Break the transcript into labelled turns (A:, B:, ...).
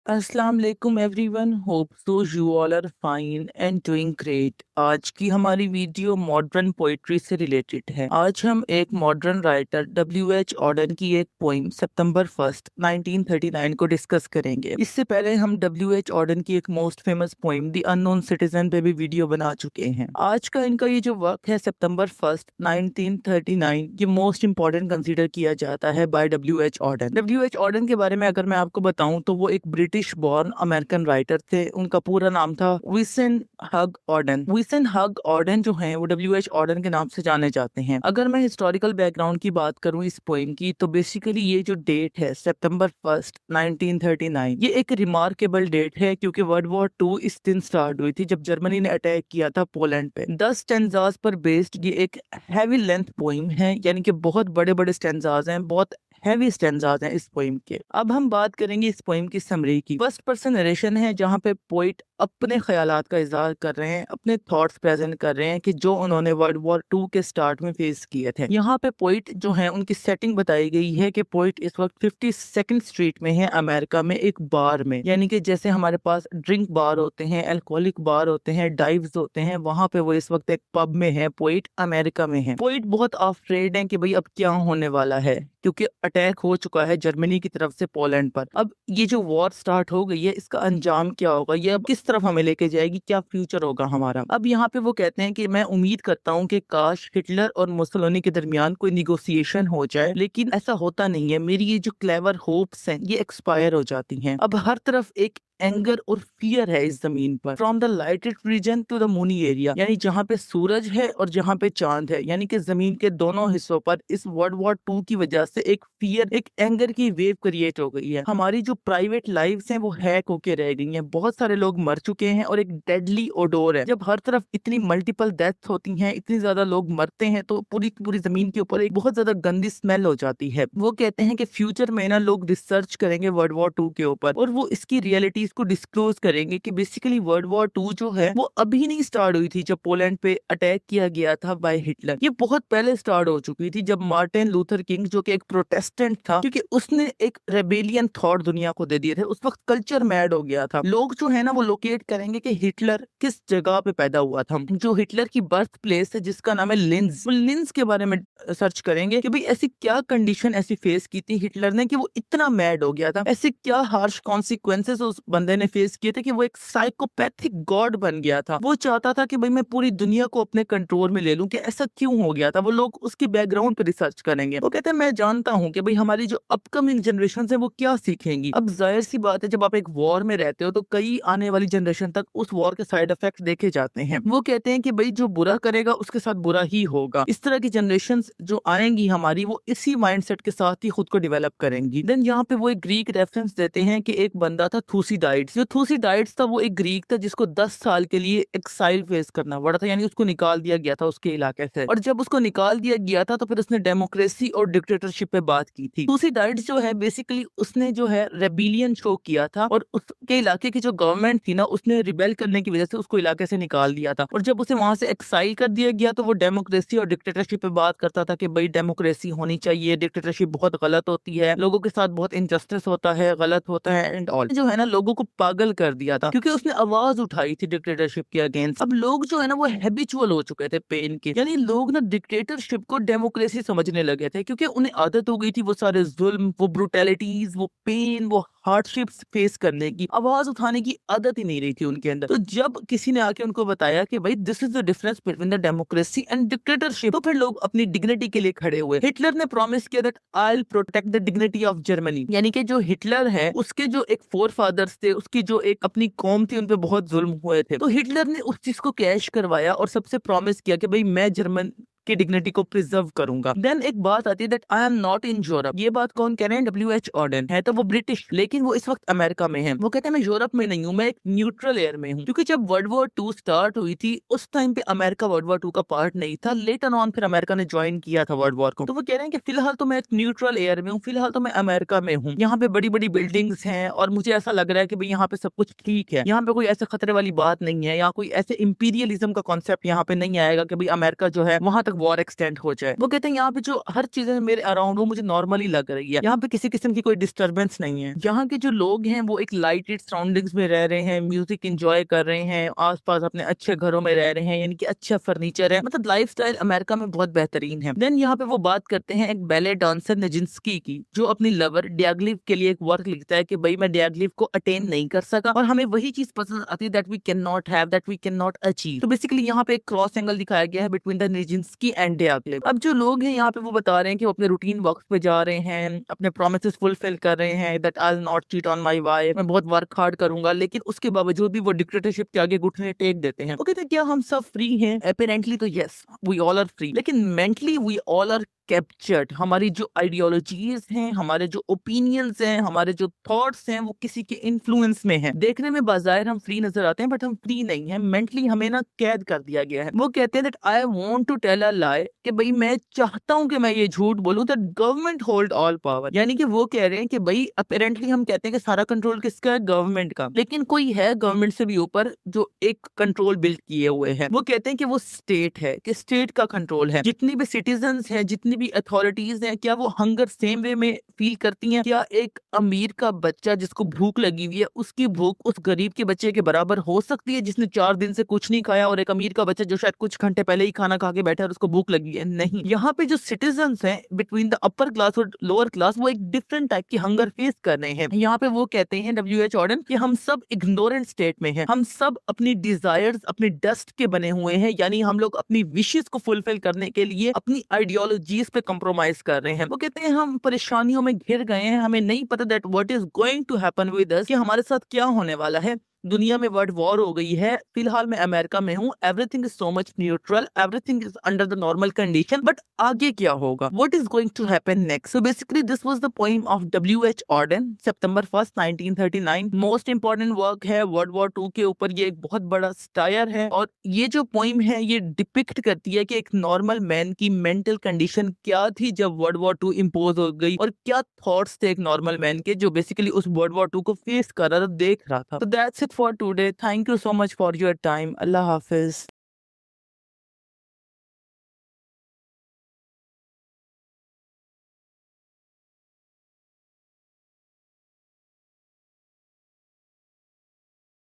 A: अस्सलाम वालेकुम everyone, hope so you all are fine and doing great. आज की हमारी वीडियो मॉडर्न पोइट्री से रिलेटेड है। आज हम एक मॉडर्न राइटर W.H. ऑर्डन की एक पोइम सितंबर 1 1939 को डिस्कस करेंगे। इससे पहले हम W.H. ऑर्डन की एक most famous poem the unknown citizen पे भी वीडियो बना चुके हैं। आज का इनका ये जो वर्क है सितंबर 1 1939, ये मोस्ट इंपॉर्टेंट कंसीडर किया जाता है bye W.H. Orton. W.H. Orton के बारे में अगर मैं आपको बताऊं तो वो एक ब्रिटिश बॉर्न अमेरिकन राइटर थे। उनका पूरा नाम था विंसेंट हग ऑर्डन। विंसेंट हग ऑर्डन जो हैं वो W.H. ऑर्डन के नाम से जाने जाते हैं। अगर मैं हिस्टोरिकल बैकग्राउंड की बात करूं इस पोइम की, तो बेसिकली ये जो डेट है सितंबर 1 1939, ये एक रिमार्केबल डेट है क्योंकि वर्ल्ड वॉर 2 इस दिन स्टार्ट हुई थी जब जर्मनी ने अटैक किया था पोलैंड पे। 10 स्टैंजाज पर बेस्ड ये एक हैवी लेंथ पोइम है, यानी कि बहुत बड़े बड़े स्टैंजाज हैं, बहुत हैवी स्टैंजाज हैं इस पोइम के। अब हम बात करेंगे इस पोइम की समरी की। फर्स्ट पर्सन नरेशन है जहाँ पे पोइट अपने ख्यालात का इजहार कर रहे हैं, अपने थॉट्स प्रेजेंट कर रहे हैं कि जो उन्होंने वर्ल्ड वॉर 2 के स्टार्ट में फेस किए थे। यहाँ पे पोइट जो है उनकी सेटिंग बताई गई है कि पोइट इस वक्त 52nd स्ट्रीट में है अमेरिका में, एक बार में। यानी कि जैसे हमारे पास ड्रिंक बार होते हैं, अल्कोहलिक बार होते हैं, डाइव्स होते हैं, वहां पे वो इस वक्त एक पब में है। पोइट अमेरिका में है। पोइट बहुत अफ्रेड है कि भाई अब क्या होने वाला है, क्योंकि अटैक हो चुका है जर्मनी की तरफ से पोलैंड पर। अब ये जो वॉर स्टार्ट हो गई है, इसका अंजाम क्या होगा, ये अब किस तरफ हमें लेके जाएगी, क्या फ्यूचर होगा हमारा। अब यहाँ पे वो कहते हैं कि मैं उम्मीद करता हूँ कि काश हिटलर और मुसोलिनी के दरमियान कोई निगोसिएशन हो जाए, लेकिन ऐसा होता नहीं है। मेरी ये जो क्लेवर होप्स हैं ये एक्सपायर हो जाती हैं। अब हर तरफ एक एंगर और फियर है इस जमीन पर। From the lighted region to the moony area, यानी जहाँ पे सूरज है और जहाँ पे चांद है, यानी कि जमीन के दोनों हिस्सों पर इस वर्ल्ड वॉर 2 की वजह से एक फियर, एक एंगर की वेव क्रिएट हो गई है। हमारी जो प्राइवेट लाइव्स हैं वो हैक होके रह गई हैं, बहुत सारे लोग मर चुके हैं और एक डेडली ओडोर है। जब हर तरफ इतनी मल्टीपल डेथ्स होती हैं, इतनी ज्यादा लोग मरते हैं, तो पूरी पूरी जमीन के ऊपर एक बहुत ज्यादा गंदी स्मेल हो जाती है। वो कहते हैं कि फ्यूचर में ना लोग रिसर्च करेंगे वर्ल्ड वॉर 2 के ऊपर और वो इसकी रियलिटीज को डिस्क्लोज करेंगे कि बेसिकली वर्ल्ड वॉर 2 जो है वो अभी नहीं स्टार्ट हुई थी जब पोलैंड पे अटैक किया गया था बाय हिटलर। ये बहुत पहले स्टार्ट हो चुकी थी जब मार्टिन लूथर किंग, जो कि एक प्रोटेस्टेंट था, क्योंकि उसने एक रेबेलियन थॉट दुनिया को दे दिए थे। उस वक्त कल्चर मैड हो गया था। लोग जो है ना वो लोकेट करेंगे कि हिटलर किस जगह पे पैदा हुआ था। जो हिटलर की बर्थ प्लेस है जिसका नाम है लिंज, लिंज के बारे में सर्च करेंगे कि भाई ऐसी क्या कंडीशन ऐसी फेस की थी हिटलर ने कि वो इतना मैड हो गया था। ऐसे क्या हार्श कॉन्सिक्वेंसेस उस बंदे ने फेस किए थे कि वो एक साइकोपैथिक गॉड बन गया था। वो चाहता था कि भाई मैं पूरी दुनिया को अपने कंट्रोल में ले लूं, कि ऐसा क्यों हो गया था। वो लोग उसकी बैकग्राउंड पे रिसर्च करेंगे। वो कहते हैं मैं जानता हूं कि भाई हमारी जो अपकमिंग जनरेशन है वो क्या सीखेंगी। अब जाहिर सी बात है, जब आप एक वॉर में रहते हो तो कई आने वाली जनरेशन तक उस वॉर के साइड इफेक्ट देखे जाते हैं। वो कहते हैं कि भाई जो बुरा करेगा उसके साथ बुरा ही होगा। इस तरह की जनरेशन जो आएंगी हमारी, वो इसी माइंडसेट के साथ ही खुद को डेवलप करेंगी। देन यहाँ पे वो एक ग्रीक रेफरेंस देते हैं कि एक बंदा था थूसीडाइड्स। जो थूसीडाइड्स था वो एक ग्रीक था जिसको 10 साल के लिए एक्साइल फेस करना पड़ा था, यानी उसको निकाल दिया गया था उसके इलाके से। और जब उसको निकाल दिया गया था तो फिर उसने डेमोक्रेसी और डिक्टेटरशिप पे बात की थी। थूसीडाइड्स जो है बेसिकली उसने जो है रेबिलियन शो किया था और उसके इलाके की जो गवर्नमेंट थी ना, उसने रिबेल करने की वजह से उसको इलाके से निकाल दिया था। और जब उसे वहां से एक्साइल कर दिया गया तो वो डेमोक्रेसी और डिक्टेटरशिप पे बात करता था कि भाई डेमोक्रेसी होनी चाहिए, डिक्टेटरशिप बहुत गलत होती है, लोगों के साथ बहुत इनजस्टिस होता है, गलत होता है एंड ऑल। जो है ना लोगों को पागल कर दिया था क्योंकि उसने आवाज उठाई थी डिक्टेटरशिप के अगेंस्ट। अब लोग जो है ना वो हैबिचुअल हो चुके थे पेन के, यानी लोग ना डिक्टेटरशिप को डेमोक्रेसी समझने लगे थे क्योंकि उन्हें आदत हो गई थी वो सारे जुल्म, वो ब्रुटैलिटीज, वो पेन, वो हार्डशिप्स फेस करने की। आवाज उठाने की आदत ही नहीं रही थी उनके अंदर। तो जब किसी ने आके उनको बताया कि भाई this is the difference between the democracy and dictatorship, तो फिर लोग अपनी डिग्निटी के लिए खड़े हुए। हिटलर ने प्रॉमिस किया that I will protect the dignity of Germany, यानी कि जो हिटलर है उसके जो एक फोर फादर्स थे, उसकी जो एक अपनी कौम थी, उन पे बहुत जुल्म हुए थे। तो हिटलर ने उस चीज को कैश करवाया और सबसे प्रॉमिस किया कि भाई मैं जर्मन की डिग्निटी को प्रिजर्व करूंगा। देन एक बात आती है that I am not in Europe. ये बात कौन कह रहे हैं? W.H. ऑर्डन है, तो वो ब्रिटिश, लेकिन वो इस वक्त अमेरिका में है। वो कहते हैं मैं यूरोप में नहीं हूँ, मैं एक न्यूट्रल एयर में हूँ, क्योंकि जब वर्ल्ड वॉर 2 स्टार्ट हुई थी उस टाइम पे अमेरिका वर्ल्ड वॉर 2 का पार्ट नहीं था। लेटर ऑन फिर अमेरिका ने ज्वाइन किया था वर्ल्ड वॉर को। तो वो कह रहे हैं कि फिलहाल तो मैं एक न्यूट्रल एयर में हूँ, फिलहाल तो मैं अमेरिका में हूँ। यहाँ पे बड़ी बड़ी बिल्डिंग्स हैं और मुझे ऐसा लग रहा है कि भाई यहाँ पे सब कुछ ठीक है, यहाँ पे कोई ऐसे खतरे वाली बात नहीं है, यहाँ कोई ऐसे इंपीरियलिज्म का कॉन्सेप्ट यहाँ पे नहीं आएगा कि भाई अमेरिका जो है वहां तक वॉर एक्सटेंड हो जाए। वो कहते हैं यहाँ पे जो हर चीज है मेरे अराउंड वो मुझे नॉर्मली लग रही है, यहाँ पे किसी किस्म की कोई डिस्टर्बेंस नहीं है। यहाँ के जो लोग हैं वो एक लाइटेड सराउंडिंग्स में रह रहे हैं, म्यूजिक एंजॉय कर रहे हैं, आसपास अपने अच्छे घरों में रह रहे हैं, यानी कि अच्छा फर्नीचर है, मतलब लाइफस्टाइल अमेरिका में बहुत बेहतरीन है। देन यहाँ पे वो बात करते हैं एक बैले डांसर निजिंस्की की, जो अपनी लवर डियाग्लिव के लिए एक वर्क लिखता है कि भाई मैं डियाग्लिव को अटेन नहीं कर सका और हमें वही चीज पसंद आती है that we can not have, that we can not achieve. तो बेसिकली यहाँ पे एक क्रॉस एंगल दिखाया गया है between the Nijinsky and Diaghilev. अब जो लोग हैं यहाँ पे वो बता रहे हैं कि वो अपने रूटीन वर्क पे जा रहे हैं, अपने प्रोमिसेस फुलफिल कर रहे हैं, that I will not cheat on my wife, मैं बहुत वर्क हार्ड करूंगा, लेकिन उसके बावजूद भी वो डिक्टेटरशिप के आगे घुटने टेक देते हैं। वो कहते हैं क्या हम सब फ्री हैं? अपेरेंटली तो yes, we all are free, लेकिन mentally we all are captured. हमारी जो आइडियोलॉजीज हैं, हमारे जो ओपिनियंस हैं, हमारे जो थॉट्स हैं, वो किसी के इन्फ्लुएंस में हैं। देखने में बाज़ाहिर हम फ्री नजर आते हैं बट हम फ्री नहीं हैं, मेंटली हमें ना कैद कर दिया गया है। वो कहते हैं that I want to tell a lie, कि भाई मैं चाहता हूं कि मैं ये झूठ बोलूं, that government hold all power. यानी कि वो कह रहे हैं कि भाई अपेरेंटली हम कहते हैं कि सारा कंट्रोल किसका है? गवर्नमेंट का, लेकिन कोई है गवर्नमेंट से भी ऊपर जो एक कंट्रोल बिल्ड किए हुए हैं। वो कहते हैं कि वो स्टेट है, कि स्टेट का कंट्रोल है। जितनी भी सिटीजन है, जितनी भी अथॉरिटीज हैं, क्या वो हंगर सेम वे में फील करती हैं? क्या एक अमीर का बच्चा जिसको भूख लगी हुई है, उसकी भूख उस गरीब के बच्चे के बराबर हो सकती है जिसने 4 दिन से कुछ नहीं खाया, और एक अमीर का बच्चा जो शायद कुछ घंटे पहले ही खाना खा के बैठा है और उसको भूख लगी है? नहीं। यहाँ पे जो सिटीजन हैं बिटवीन द अपर क्लास और लोअर क्लास, वो एक डिफरेंट टाइप की हंगर फेस कर रहे हैं। यहाँ पे वो कहते हैं WHO ऑर्डन कि हम सब इग्नोरेंट स्टेट में हैं, हम सब अपनी डिजायर्स अपने डस्ट के बने हुए हैं, यानी हम लोग अपनी विशेस को फुलफिल करने के लिए अपनी आइडियोलॉजीज पे कंप्रोमाइज कर रहे हैं। वो कहते हैं हम परेशानियों में घिर गए हैं, हमें नहीं पता that what is going to happen with us, कि हमारे साथ क्या होने वाला है। दुनिया में वर्ल्ड वॉर हो गई है, फिलहाल मैं अमेरिका में हूँ, everything is so much neutral, everything is under the normal condition, but आगे क्या होगा? What is going to happen next? So basically this was the poem of WH Auden, सितंबर 1st 1939। मोस्ट इंपॉर्टेंट वर्क है world war 2 के ऊपर, ये एक बहुत बड़ा स्टायर है, और ये जो पोइम है ये डिपिक्ट करती है कि एक नॉर्मल मैन की मेंटल कंडीशन क्या थी जब वर्ल्ड वॉर 2 इम्पोज हो गई, और क्या थॉट्स थे एक नॉर्मल मैन के जो बेसिकली उस वर्ल्ड वॉर 2 को फेस कर रहा था, देख रहा था। तो that's it for today. Thank you so much for your time. Allah Hafiz.